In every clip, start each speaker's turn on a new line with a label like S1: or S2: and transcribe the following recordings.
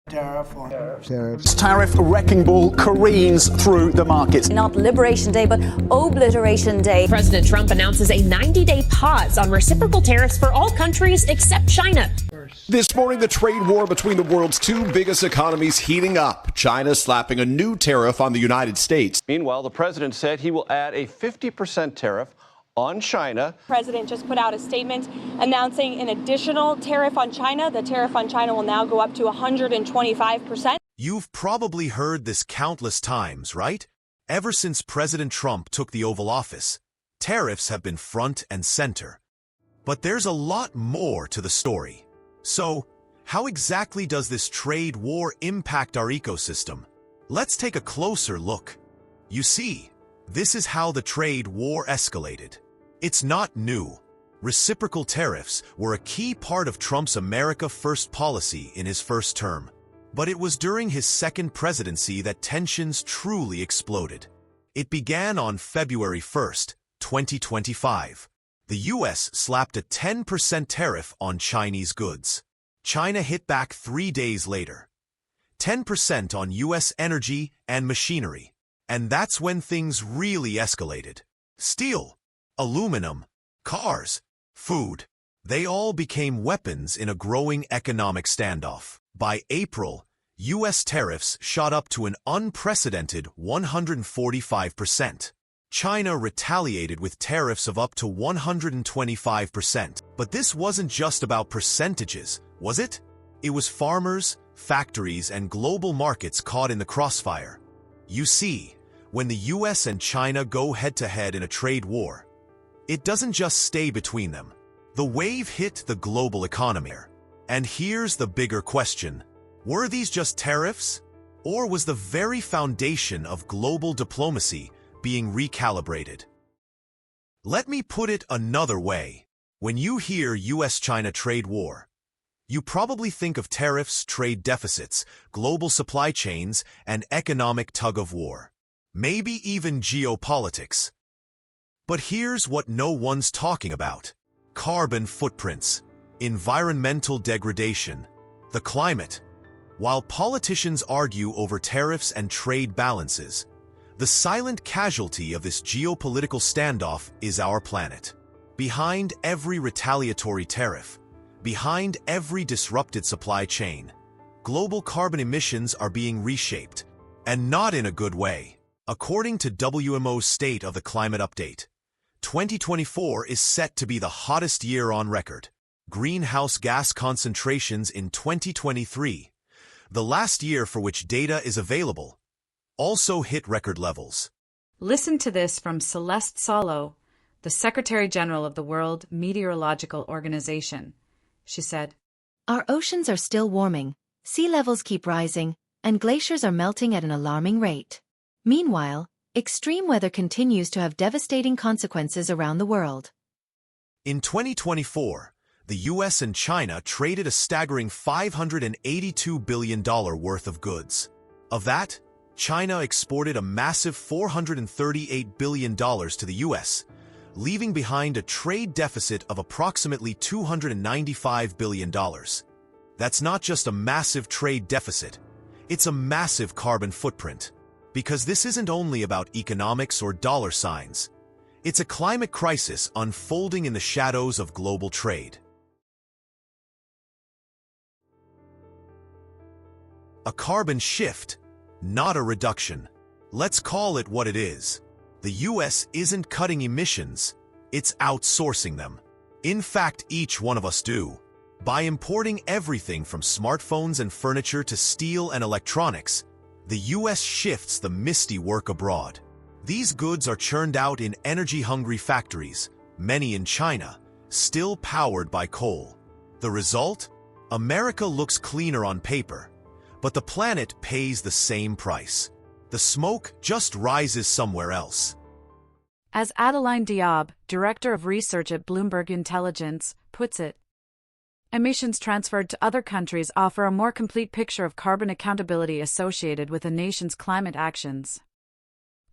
S1: Tariffs. Tariff wrecking ball careens through the markets.
S2: Not Liberation Day, but Obliteration Day.
S3: President Trump announces a 90-day pause on reciprocal tariffs for all countries except China.
S4: This morning, the trade war between the world's two biggest economies heating up. China slapping a new tariff on the United States.
S5: Meanwhile, the president said he will add a 50% tariff on China.
S6: The president just put out a statement announcing an additional tariff on China. The tariff on China will now go up to 125%.
S7: You've probably heard this countless times, right? Ever since President Trump took the Oval Office, tariffs have been front and center. But there's a lot more to the story. So, how exactly does this trade war impact our ecosystem? Let's take a closer look. You see, this is how the trade war escalated. It's not new. Reciprocal tariffs were a key part of Trump's America First policy in his first term. But it was during his second presidency that tensions truly exploded. It began on February 1st, 2025. The U.S. slapped a 10% tariff on Chinese goods. China hit back 3 days later. 10% on U.S. energy and machinery. And that's when things really escalated. Steel, aluminum, cars, food, they all became weapons in a growing economic standoff. By April, U.S. tariffs shot up to an unprecedented 145%. China retaliated with tariffs of up to 125%. But this wasn't just about percentages, was it? It was farmers, factories, and global markets caught in the crossfire. You see, when the U.S. and China go head-to-head in a trade war, it doesn't just stay between them. The wave hit the global economy. And here's the bigger question. Were these just tariffs? Or was the very foundation of global diplomacy being recalibrated? Let me put it another way. When you hear U.S.-China trade war, you probably think of tariffs, trade deficits, global supply chains, and economic tug-of-war. Maybe even geopolitics. But here's what no one's talking about. Carbon footprints, environmental degradation, the climate. While politicians argue over tariffs and trade balances, the silent casualty of this geopolitical standoff is our planet. Behind every retaliatory tariff, behind every disrupted supply chain, global carbon emissions are being reshaped, and not in a good way. According to WMO's State of the Climate Update, 2024 is set to be the hottest year on record. Greenhouse gas concentrations in 2023, the last year for which data is available, also hit record levels.
S8: Listen to this from Celeste Solo, the Secretary General of the World Meteorological Organization. She said,
S9: "Our oceans are still warming, sea levels keep rising, and glaciers are melting at an alarming rate. Meanwhile, extreme weather continues to have devastating consequences around the world."
S7: In 2024, the U.S. and China traded a staggering $582 billion worth of goods. Of that, China exported a massive $438 billion to the U.S., leaving behind a trade deficit of approximately $295 billion. That's not just a massive trade deficit, it's a massive carbon footprint. Because this isn't only about economics or dollar signs. It's a climate crisis unfolding in the shadows of global trade. A carbon shift, not a reduction. Let's call it what it is. The U.S. isn't cutting emissions, it's outsourcing them. In fact, each one of us do. By importing everything from smartphones and furniture to steel and electronics, the U.S. shifts the misty work abroad. These goods are churned out in energy-hungry factories, many in China, still powered by coal. The result? America looks cleaner on paper, but the planet pays the same price. The smoke just rises somewhere else.
S8: As Adeline Diab, Director of Research at Bloomberg Intelligence, puts it, emissions transferred to other countries offer a more complete picture of carbon accountability associated with a nation's climate actions.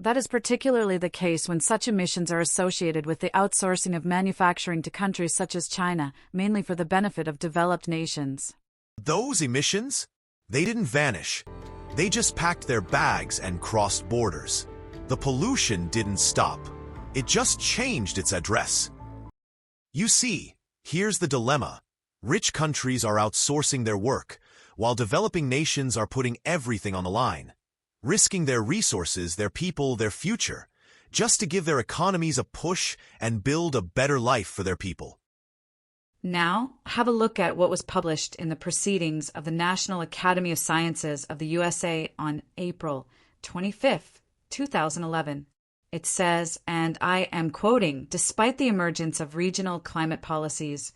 S8: That is particularly the case when such emissions are associated with the outsourcing of manufacturing to countries such as China, mainly for the benefit of developed nations.
S7: Those emissions? They didn't vanish. They just packed their bags and crossed borders. The pollution didn't stop. It just changed its address. You see, here's the dilemma. Rich countries are outsourcing their work, while developing nations are putting everything on the line, risking their resources, their people, their future, just to give their economies a push and build a better life for their people.
S8: Now, have a look at what was published in the Proceedings of the National Academy of Sciences of the USA on April 25, 2011. It says, and I am quoting, "Despite the emergence of regional climate policies,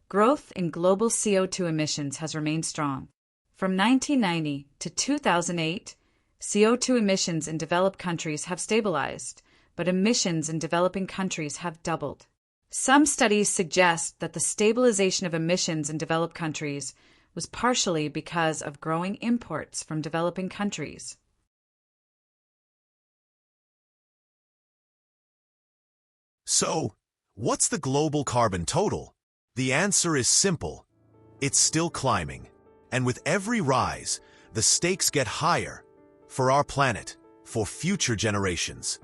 S8: growth in global CO2 emissions has remained strong. From 1990 to 2008, CO2 emissions in developed countries have stabilized, but emissions in developing countries have doubled. Some studies suggest that the stabilization of emissions in developed countries was partially because of growing imports from developing countries."
S7: So, what's the global carbon total? The answer is simple. It's still climbing. And with every rise, the stakes get higher for our planet, for future generations.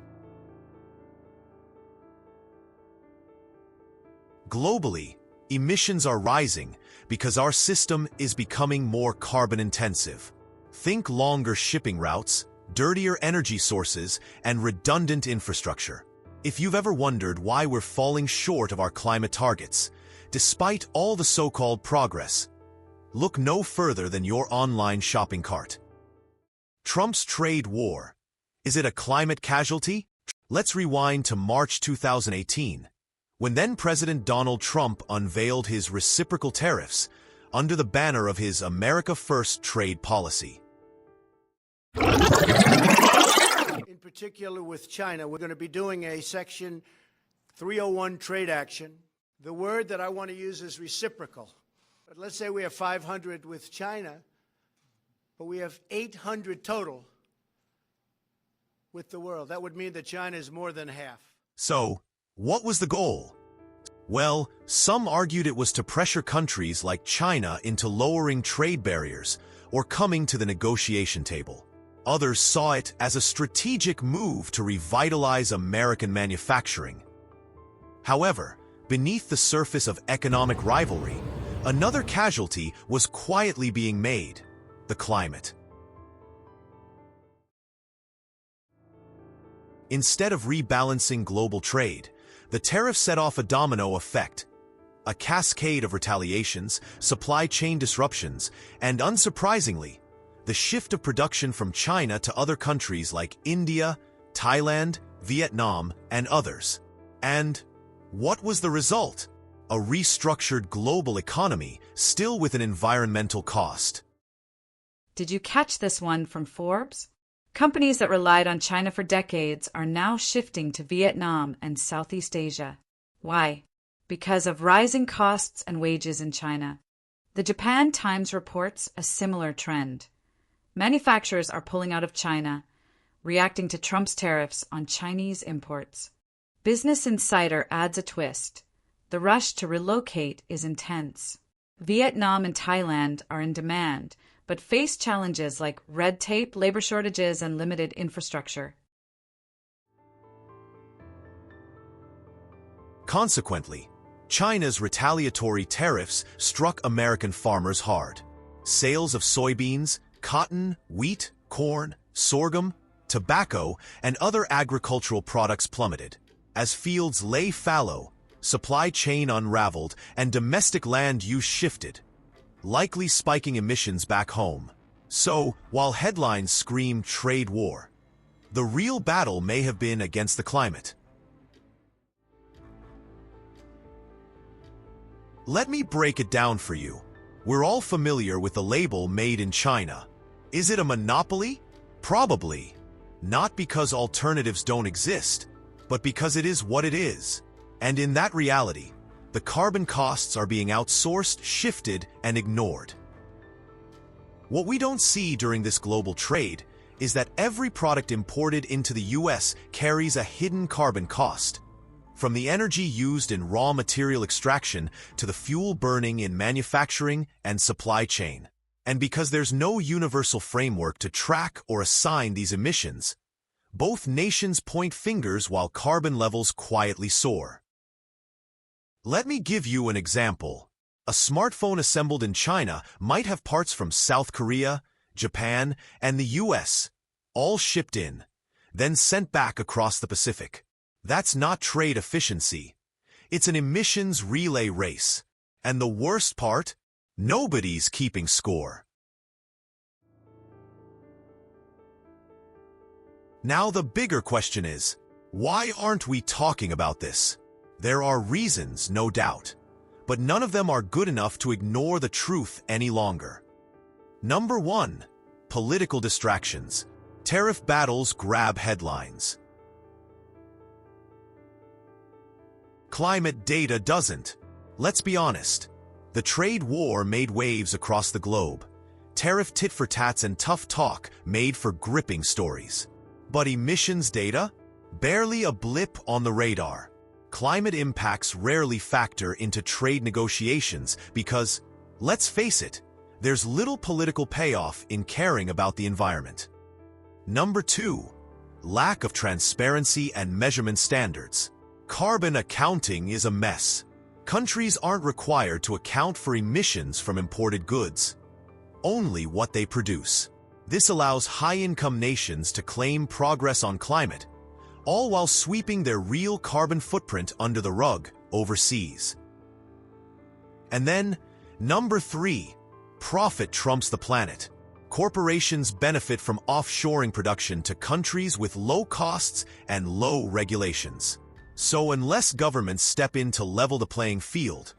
S7: Globally, emissions are rising because our system is becoming more carbon-intensive. Think longer shipping routes, dirtier energy sources, and redundant infrastructure. If you've ever wondered why we're falling short of our climate targets, despite all the so-called progress, look no further than your online shopping cart. Trump's trade war. Is it a climate casualty? Let's rewind to March 2018, when then-President Donald Trump unveiled his reciprocal tariffs under the banner of his America First trade policy.
S10: In particular with China, we're going to be doing a Section 301 trade action. The word that I want to use is reciprocal. But let's say we have 500 with China, but we have 800 total with the world. That would mean that China is more than half.
S7: So, what was the goal? Well, some argued it was to pressure countries like China into lowering trade barriers or coming to the negotiation table. Others saw it as a strategic move to revitalize American manufacturing. However, beneath the surface of economic rivalry, another casualty was quietly being made: the climate. Instead of rebalancing global trade, the tariff set off a domino effect, a cascade of retaliations, supply chain disruptions, and unsurprisingly, the shift of production from China to other countries like India, Thailand, Vietnam, and others. And what was the result? A restructured global economy, still with an environmental cost.
S8: Did you catch this one from Forbes? Companies that relied on China for decades are now shifting to Vietnam and Southeast Asia. Why? Because of rising costs and wages in China. The Japan Times reports a similar trend. Manufacturers are pulling out of China, reacting to Trump's tariffs on Chinese imports. Business Insider adds a twist. The rush to relocate is intense. Vietnam and Thailand are in demand, but face challenges like red tape, labor shortages, and limited infrastructure.
S7: Consequently, China's retaliatory tariffs struck American farmers hard. Sales of soybeans, cotton, wheat, corn, sorghum, tobacco, and other agricultural products plummeted. As fields lay fallow, supply chain unraveled, and domestic land use shifted, likely spiking emissions back home. So, while headlines scream trade war, the real battle may have been against the climate. Let me break it down for you. We're all familiar with the label "Made in China." Is it a monopoly? Probably. Not because alternatives don't exist, but because it is what it is. And in that reality, the carbon costs are being outsourced, shifted, and ignored. What we don't see during this global trade is that every product imported into the US carries a hidden carbon cost. From the energy used in raw material extraction to the fuel burning in manufacturing and supply chain. And because there's no universal framework to track or assign these emissions, both nations point fingers while carbon levels quietly soar. Let me give you an example. A smartphone assembled in China might have parts from South Korea, Japan, and the US, all shipped in, then sent back across the Pacific. That's not trade efficiency. It's an emissions relay race. And the worst part? Nobody's keeping score. Now the bigger question is, why aren't we talking about this? There are reasons, no doubt, but none of them are good enough to ignore the truth any longer. Number 1. Political distractions. Tariff battles grab headlines. Climate data doesn't. Let's be honest. The trade war made waves across the globe. Tariff tit-for-tats and tough talk made for gripping stories. But emissions data? Barely a blip on the radar. Climate impacts rarely factor into trade negotiations because, let's face it, there's little political payoff in caring about the environment. Number 2. Lack of transparency and measurement standards. Carbon accounting is a mess. Countries aren't required to account for emissions from imported goods, only what they produce. This allows high-income nations to claim progress on climate, all while sweeping their real carbon footprint under the rug overseas. And then, number 3, profit trumps the planet. Corporations benefit from offshoring production to countries with low costs and low regulations. So unless governments step in to level the playing field,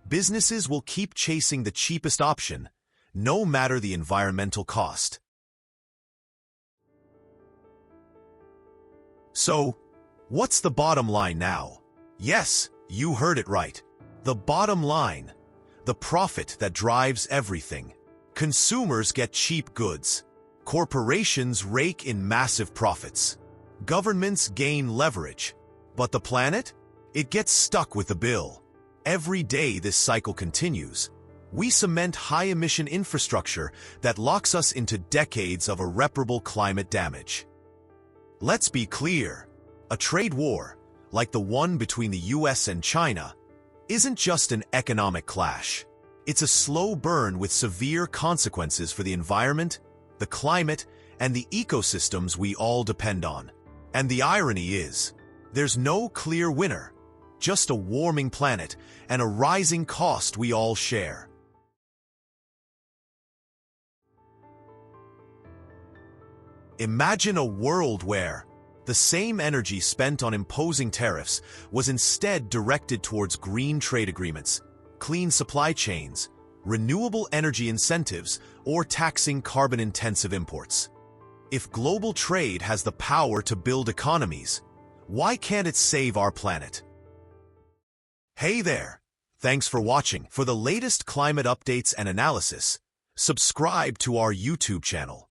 S7: businesses will keep chasing the cheapest option, no matter the environmental cost. So, what's the bottom line now? Yes, you heard it right. The bottom line. The profit that drives everything. Consumers get cheap goods. Corporations rake in massive profits. Governments gain leverage. But the planet? It gets stuck with the bill. Every day this cycle continues, we cement high-emission infrastructure that locks us into decades of irreparable climate damage. Let's be clear, a trade war, like the one between the US and China, isn't just an economic clash. It's a slow burn with severe consequences for the environment, the climate, and the ecosystems we all depend on. And the irony is, there's no clear winner, just a warming planet and a rising cost we all share. Imagine a world where the same energy spent on imposing tariffs was instead directed towards green trade agreements, clean supply chains, renewable energy incentives, or taxing carbon-intensive imports. If global trade has the power to build economies, why can't it save our planet? Hey there! Thanks for watching. For the latest climate updates and analysis, subscribe to our YouTube channel.